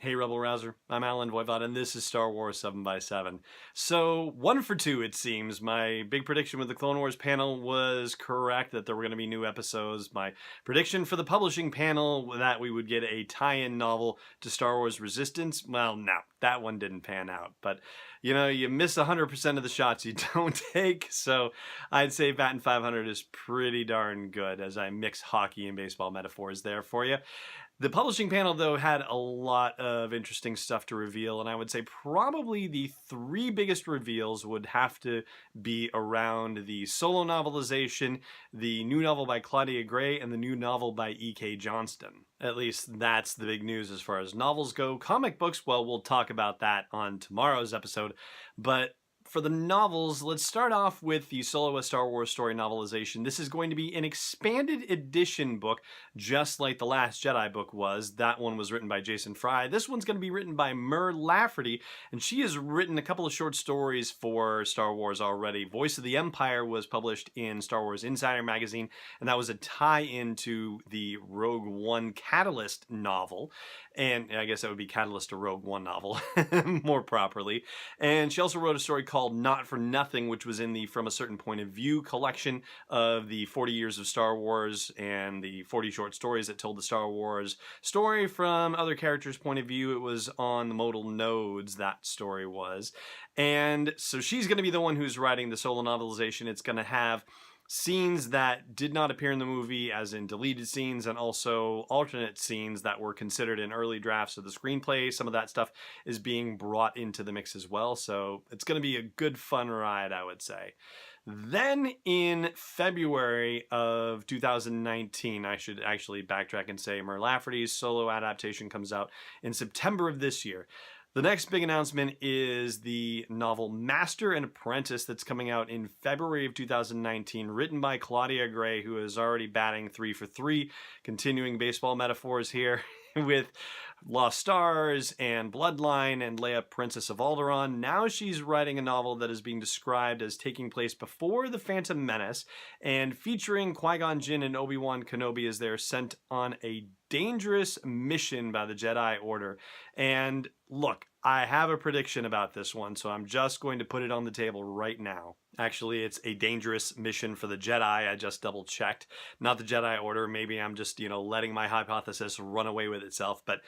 Hey Rebel Rouser, I'm Alan Voivod, and this is Star Wars 7x7. So, 1 for 2 it seems. My big prediction with the Clone Wars panel was correct, that there were going to be new episodes. My prediction for the publishing panel, that we would get a tie-in novel to Star Wars Resistance, well, no, that one didn't pan out. But, you know, you miss 100% of the shots you don't take, so I'd say batting 500 is pretty darn good, as I mix hockey and baseball metaphors there for you. The publishing panel, though, had a lot of interesting stuff to reveal, and I would say probably the 3 biggest reveals would have to be around the solo novelization, the new novel by Claudia Gray, and the new novel by E.K. Johnston. At least that's the big news as far as novels go. Comic books, well, we'll talk about that on tomorrow's episode, but for the novels, let's start off with the Solo: A Star Wars Story novelization. This is going to be an expanded edition book, just like The Last Jedi book was. That one was written by Jason Fry. This one's going to be written by Mur Lafferty, and she has written a couple of short stories for Star Wars already. Voice of the Empire was published in Star Wars Insider magazine, and that was a tie-in to the Rogue One Catalyst novel. And I guess that would be Catalyst to Rogue One novel, more properly. And she also wrote a story called Not for Nothing, which was in the From a Certain Point of View collection of the 40 years of Star Wars and the 40 short stories that told the Star Wars story from other characters' point of view. It was on the modal nodes, that story was. And so she's going to be the one who's writing the solo novelization. It's going to have scenes that did not appear in the movie, as in deleted scenes, and also alternate scenes that were considered in early drafts of the screenplay. Some of that stuff is being brought into the mix as well, so it's going to be a good fun ride, I would say. Then in February of 2019, I should actually backtrack and say Mur Lafferty's solo adaptation comes out in September of this year. The next big announcement is the novel Master and Apprentice that's coming out in February of 2019, written by Claudia Gray, who is already batting 3 for 3, continuing baseball metaphors here with Lost Stars and Bloodline and Leia, Princess of Alderaan. Now she's writing a novel that is being described as taking place before The Phantom Menace and featuring Qui-Gon Jinn and Obi-Wan Kenobi as they're sent on a dangerous mission by the Jedi Order. And look, I have a prediction about this one, so I'm just going to put it on the table right now. Actually, it's a dangerous mission for the Jedi. I just double checked. Not the Jedi Order. Maybe I'm just, letting my hypothesis run away with itself. But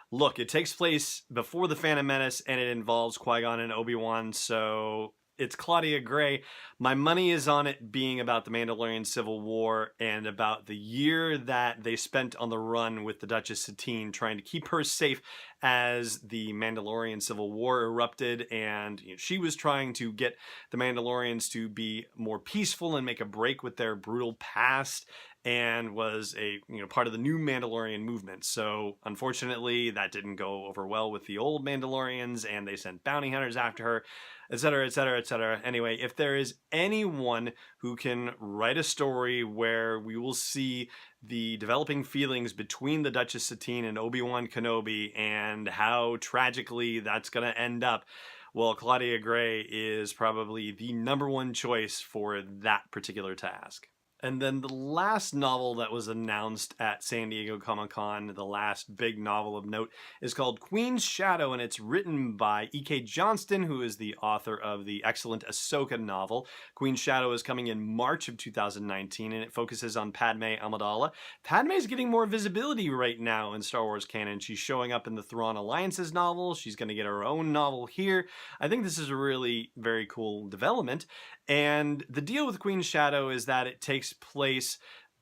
look, it takes place before The Phantom Menace, and it involves Qui-Gon and Obi-Wan, so it's Claudia Gray. My money is on it being about the Mandalorian Civil War and about the year that they spent on the run with the Duchess Satine, trying to keep her safe as the Mandalorian Civil War erupted, and she was trying to get the Mandalorians to be more peaceful and make a break with their brutal past, and was a part of the new Mandalorian movement. So unfortunately that didn't go over well with the old Mandalorians, and they sent bounty hunters after her, etc., etc., etc. Anyway, if there is anyone who can write a story where we will see the developing feelings between the Duchess Satine and Obi-Wan Kenobi and how tragically that's going to end up, well, Claudia Gray is probably the #1 choice for that particular task. And then the last novel that was announced at San Diego Comic-Con, the last big novel of note, is called Queen's Shadow, and it's written by E.K. Johnston, who is the author of the excellent Ahsoka novel. Queen's Shadow is coming in March of 2019, and it focuses on Padme Amidala. Padme is getting more visibility right now in Star Wars canon. She's showing up in the Thrawn Alliances novel. She's going to get her own novel here. I think this is a really very cool development. And the deal with Queen's Shadow is that it takes place,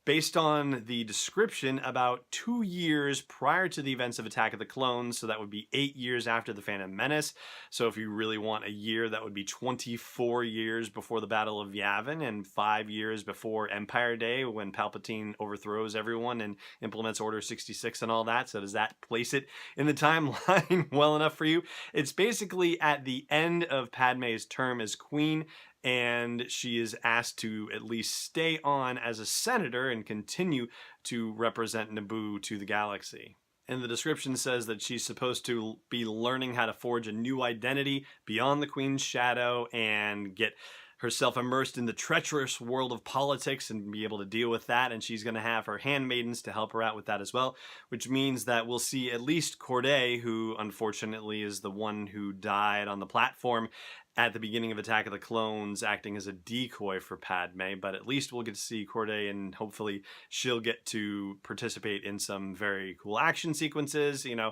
based on the description, about 2 years prior to the events of Attack of the Clones, so that would be 8 years after the Phantom Menace. So if you really want a year, that would be 24 years before the Battle of Yavin and 5 years before Empire Day, when Palpatine overthrows everyone and implements Order 66 and all that. So does that place it in the timeline well enough for you? It's basically at the end of Padme's term as queen, and she is asked to at least stay on as a senator and continue to represent Naboo to the galaxy. And the description says that she's supposed to be learning how to forge a new identity beyond the Queen's shadow and get herself immersed in the treacherous world of politics and be able to deal with that, and she's going to have her handmaidens to help her out with that as well, which means that we'll see at least Corday, who unfortunately is the one who died on the platform at the beginning of Attack of the Clones, acting as a decoy for Padme, but at least we'll get to see Corday, and hopefully she'll get to participate in some very cool action sequences. You know,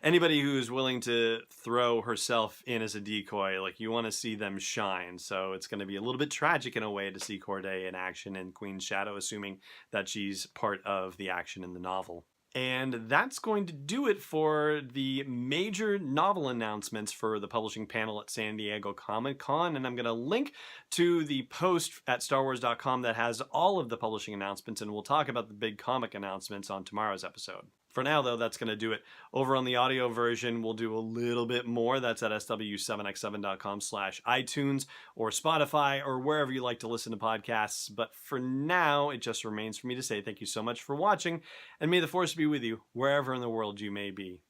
anybody who's willing to throw herself in as a decoy, like, you want to see them shine. So it's going to be a little bit tragic in a way to see Corday in action in Queen's Shadow, assuming that she's part of the action in the novel. And that's going to do it for the major novel announcements for the publishing panel at San Diego Comic-Con. And I'm going to link to the post at StarWars.com that has all of the publishing announcements, and we'll talk about the big comic announcements on tomorrow's episode. For now, though, that's going to do it. Over on the audio version, we'll do a little bit more. That's at sw7x7.com/iTunes or Spotify or wherever you like to listen to podcasts. But for now, it just remains for me to say thank you so much for watching, and may the Force be with you wherever in the world you may be.